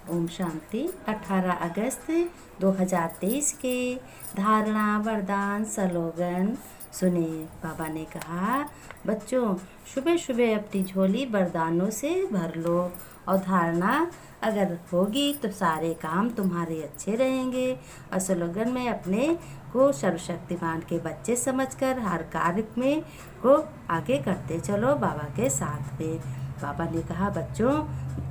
ओम शांति। 18 अगस्त 2023 के धारणा वरदान स्लोगन सुनिए। बाबा ने कहा, बच्चों सुबह सुबह अपनी झोली वरदानों से भर लो और धारणा अगर होगी तो सारे काम तुम्हारे अच्छे रहेंगे। और स्लोगन में अपने को सर्वशक्तिमान के बच्चे समझकर हर कार्य में को आगे करते चलो बाबा के साथ में। बाबा ने कहा, बच्चों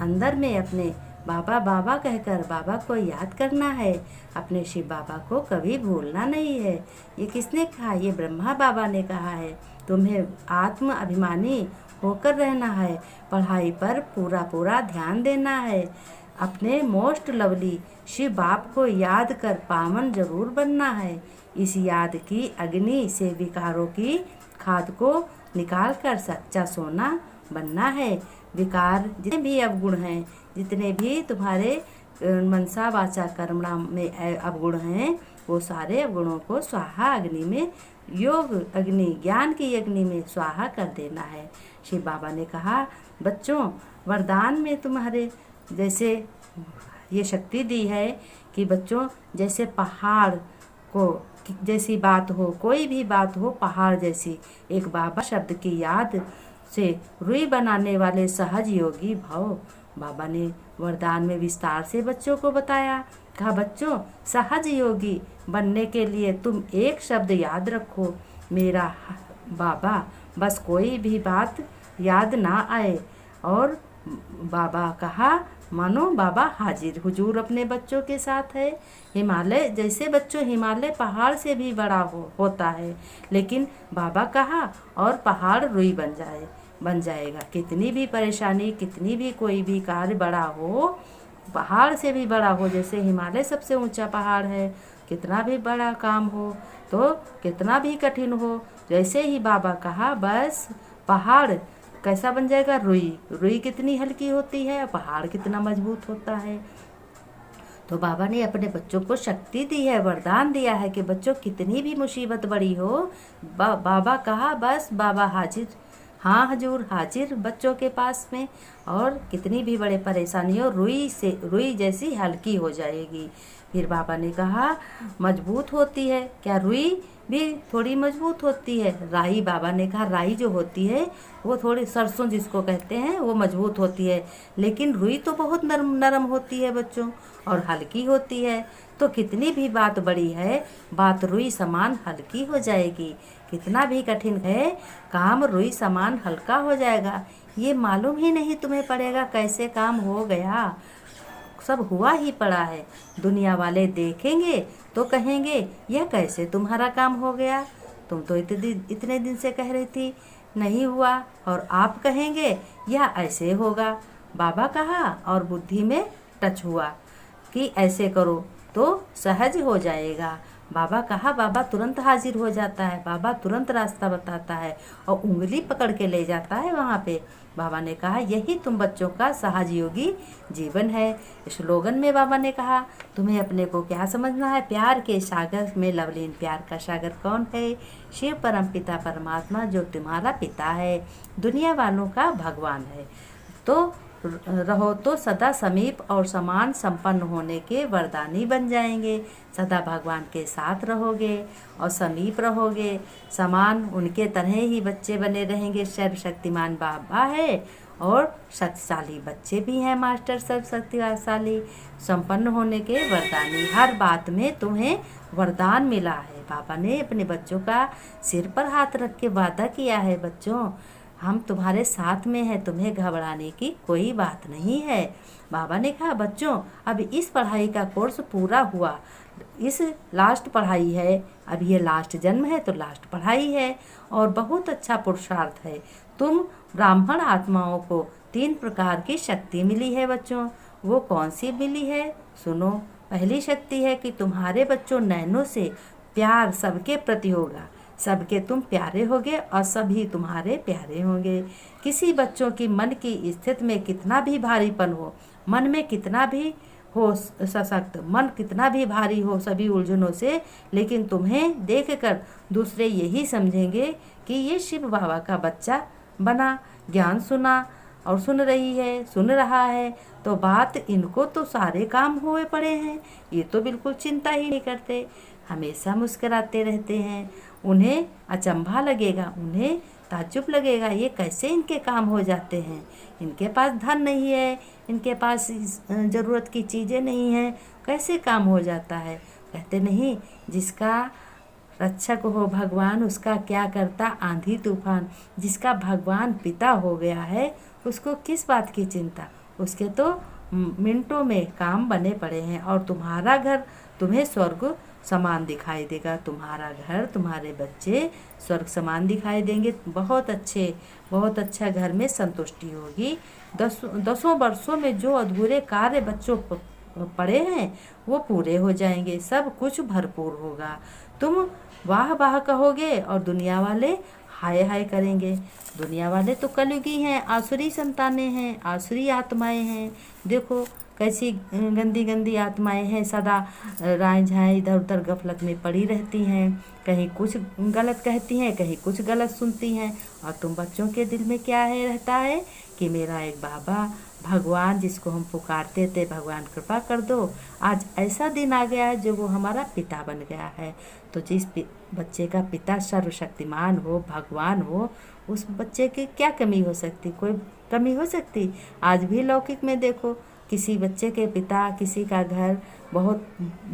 अंदर में अपने बाबा बाबा कहकर बाबा को याद करना है। अपने शिव बाबा को कभी भूलना नहीं है। ये किसने कहा? ये ब्रह्मा बाबा ने कहा है। तुम्हें आत्म अभिमानी होकर रहना है। पढ़ाई पर पूरा ध्यान देना है। अपने मोस्ट लवली शिव बाप को याद कर पावन जरूर बनना है। इस याद की अग्नि से विकारों की खाद को निकाल कर सच्चा सोना बनना है। विकार जितने भी अवगुण हैं, जितने भी तुम्हारे मनसा वाचा कर्मणा में अवगुण हैं, वो सारे अवगुणों को स्वाहा अग्नि में, योग अग्नि ज्ञान की अग्नि में स्वाहा कर देना है। शिव बाबा ने कहा, बच्चों वरदान में तुम्हारे जैसे ये शक्ति दी है कि बच्चों जैसे पहाड़ को जैसी बात हो, कोई भी बात हो पहाड़ जैसी, एक बाबा शब्द की याद से रुई बनाने वाले सहज योगी भव। बाबा ने वरदान में विस्तार से बच्चों को बताया। कहा, बच्चों सहज योगी बनने के लिए तुम एक शब्द याद रखो, मेरा बाबा। बस कोई भी बात याद ना आए। और बाबा कहा, मानो बाबा हाजिर हुजूर अपने बच्चों के साथ है। हिमालय जैसे बच्चों, हिमालय पहाड़ से भी बड़ा होता है, लेकिन बाबा कहा और पहाड़ रुई बन जाएगा। कितनी भी परेशानी, कितनी भी कोई भी कार्य बड़ा हो, पहाड़ से भी बड़ा हो, जैसे हिमालय सबसे ऊंचा पहाड़ है, कितना भी बड़ा काम हो तो कितना भी कठिन हो, जैसे ही बाबा कहा बस पहाड़ कैसा बन जाएगा? रुई कितनी हल्की होती है, पहाड़ कितना मजबूत होता है। तो बाबा ने अपने बच्चों को शक्ति दी है, वरदान दिया है कि बच्चों कितनी भी मुसीबत बड़ी हो, बाबा कहा बस बाबा हाजिर, हाँ हजूर हाजिर बच्चों के पास में। और कितनी भी बड़े परेशानी हो, रुई जैसी हल्की हो जाएगी। फिर बाबा ने कहा, मजबूत होती है क्या? रुई भी थोड़ी मजबूत होती है। राई, बाबा ने कहा राई जो होती है वो थोड़ी, सरसों जिसको कहते हैं, वो मजबूत होती है, लेकिन रुई तो बहुत नरम होती है बच्चों, और हल्की होती है। तो कितनी भी बात बड़ी है, बात रुई समान हल्की हो जाएगी। कितना भी कठिन है काम, रुई समान हल्का हो जाएगा। ये मालूम ही नहीं तुम्हें पड़ेगा कैसे काम हो गया, सब हुआ ही पड़ा है। दुनिया वाले देखेंगे तो कहेंगे यह कैसे तुम्हारा काम हो गया, तुम तो इतने दिन से कह रही थी नहीं हुआ, और आप कहेंगे यह ऐसे होगा। बाबा कहा और बुद्धि में टच हुआ कि ऐसे करो तो सहज हो जाएगा। बाबा कहा, बाबा तुरंत हाजिर हो जाता है, बाबा तुरंत रास्ता बताता है और उंगली पकड़ के ले जाता है वहाँ पे। बाबा ने कहा, यही तुम बच्चों का सहज योगी जीवन है। स्लोगन में बाबा ने कहा, तुम्हें अपने को क्या समझना है? प्यार के सागर में लवलीन प्यार का सागर कौन है? शिव परम पिता परमात्मा जो तुम्हारा पिता है, दुनिया वालों का भगवान है। तो रहो तो सदा समीप और समान संपन्न होने के वरदानी बन जाएंगे। सदा भगवान के साथ रहोगे और समीप रहोगे, समान उनके तरह ही बच्चे बने रहेंगे। सर्वशक्तिमान बाबा है और शक्तिशाली बच्चे भी हैं, मास्टर सर्वशक्तिशाली संपन्न होने के वरदानी। हर बात में तुम्हें वरदान मिला है। बाबा ने अपने बच्चों का सिर पर हाथ रख के वादा किया है, बच्चों हम तुम्हारे साथ में हैं, तुम्हें घबराने की कोई बात नहीं है। बाबा ने कहा, बच्चों अब इस पढ़ाई का कोर्स पूरा हुआ, इस लास्ट पढ़ाई है, अब ये लास्ट जन्म है तो लास्ट पढ़ाई है और बहुत अच्छा पुरुषार्थ है। तुम ब्राह्मण आत्माओं को 3 प्रकार की शक्ति मिली है बच्चों। वो कौन सी मिली है? सुनो। पहली शक्ति है कि तुम्हारे बच्चों नैनों से प्यार सबके प्रति होगा, सबके तुम प्यारे होगे और सभी तुम्हारे प्यारे होंगे। किसी बच्चों की मन की स्थिति में कितना भी भारीपन हो, मन में कितना भी हो सशक्त, मन कितना भी भारी हो सभी उलझनों से, लेकिन तुम्हें देखकर दूसरे यही समझेंगे कि ये शिव बाबा का बच्चा बना, ज्ञान सुना और सुन रहा है, तो बात इनको तो सारे काम हुए पड़े हैं। ये तो बिल्कुल चिंता ही नहीं करते, हमेशा मुस्कुराते रहते हैं। उन्हें अचंभा लगेगा, उन्हें ताज्जुब लगेगा, ये कैसे इनके काम हो जाते हैं। इनके पास धन नहीं है, इनके पास ज़रूरत की चीज़ें नहीं हैं, कैसे काम हो जाता है। कहते नहीं, जिसका रक्षक हो भगवान उसका क्या करता आंधी तूफान। जिसका भगवान पिता हो गया है उसको किस बात की चिंता, उसके तो मिनटों में काम बने पड़े हैं। और तुम्हारा घर तुम्हें स्वर्ग समान दिखाई देगा, तुम्हारा घर, तुम्हारे बच्चे स्वर्ग समान दिखाई देंगे। बहुत अच्छा घर में संतुष्टि होगी। दसों वर्षों में जो अधूरे कार्य बच्चों पड़े हैं वो पूरे हो जाएंगे, सब कुछ भरपूर होगा। तुम वाह वाह कहोगे और दुनिया वाले हाय हाय करेंगे। दुनिया वाले तो कलयुगी हैं, आसुरी संतानें हैं, आसुरी आत्माएं हैं। देखो कैसी गंदी गंदी आत्माएं हैं, सदा राय झाएँ इधर उधर गफलत में पड़ी रहती हैं, कहीं कुछ गलत कहती हैं, कहीं कुछ गलत सुनती हैं। और तुम बच्चों के दिल में क्या है रहता है कि मेरा एक बाबा भगवान जिसको हम पुकारते थे, भगवान कृपा कर दो, आज ऐसा दिन आ गया है जो वो हमारा पिता बन गया है। तो जिस बच्चे का पिता सर्वशक्तिमान हो, भगवान हो, उस बच्चे की क्या कमी हो सकती, कोई कमी हो सकती। आज भी लौकिक में देखो, किसी बच्चे के पिता किसी का घर बहुत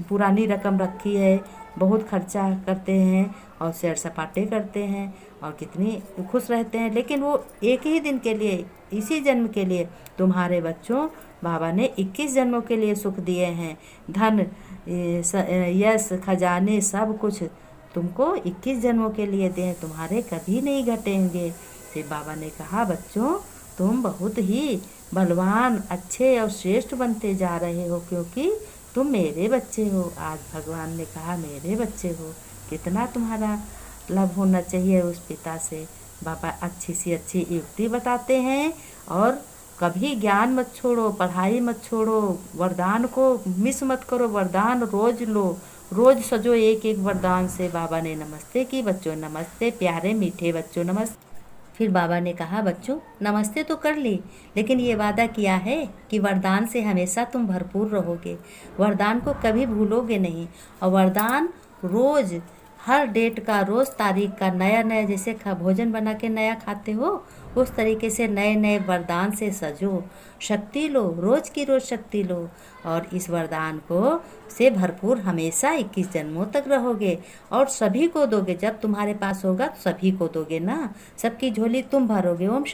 पुरानी रकम रखी है, बहुत खर्चा करते हैं और सैर सपाटे करते हैं और कितनी खुश रहते हैं, लेकिन वो एक ही दिन के लिए, इसी जन्म के लिए, तुम्हारे बच्चों बाबा ने 21 जन्मों के लिए सुख दिए हैं। धन, यश, खजाने, सब कुछ तुमको 21 जन्मों के लिए दें, तुम्हारे कभी नहीं घटेंगे। फिर बाबा ने कहा, बच्चों तुम बहुत ही बलवान, अच्छे और श्रेष्ठ बनते जा रहे हो, क्योंकि तुम मेरे बच्चे हो। आज भगवान ने कहा मेरे बच्चे हो। कितना तुम्हारा लव होना चाहिए उस पिता से। बाबा अच्छी सी अच्छी युक्ति बताते हैं, और कभी ज्ञान मत छोड़ो, पढ़ाई मत छोड़ो, वरदान को मिस मत करो, वरदान रोज लो, रोज सजो एक एक वरदान से। बाबा ने नमस्ते की, बच्चों नमस्ते, प्यारे मीठे बच्चों नमस्ते। फिर बाबा ने कहा, बच्चों नमस्ते तो कर ली, लेकिन ये वादा किया है कि वरदान से हमेशा तुम भरपूर रहोगे, वरदान को कभी भूलोगे नहीं। और वरदान रोज़, हर डेट का, रोज़ तारीख का नया नया, जैसे भोजन बना के नया खाते हो, उस तरीके से नए नए वरदान से सजो, शक्ति लो, रोज़ की रोज़ शक्ति लो। और इस वरदान को से भरपूर हमेशा 21 जन्मों तक रहोगे और सभी को दोगे। जब तुम्हारे पास होगा तो सभी को दोगे ना, सबकी झोली तुम भरोगे। ओम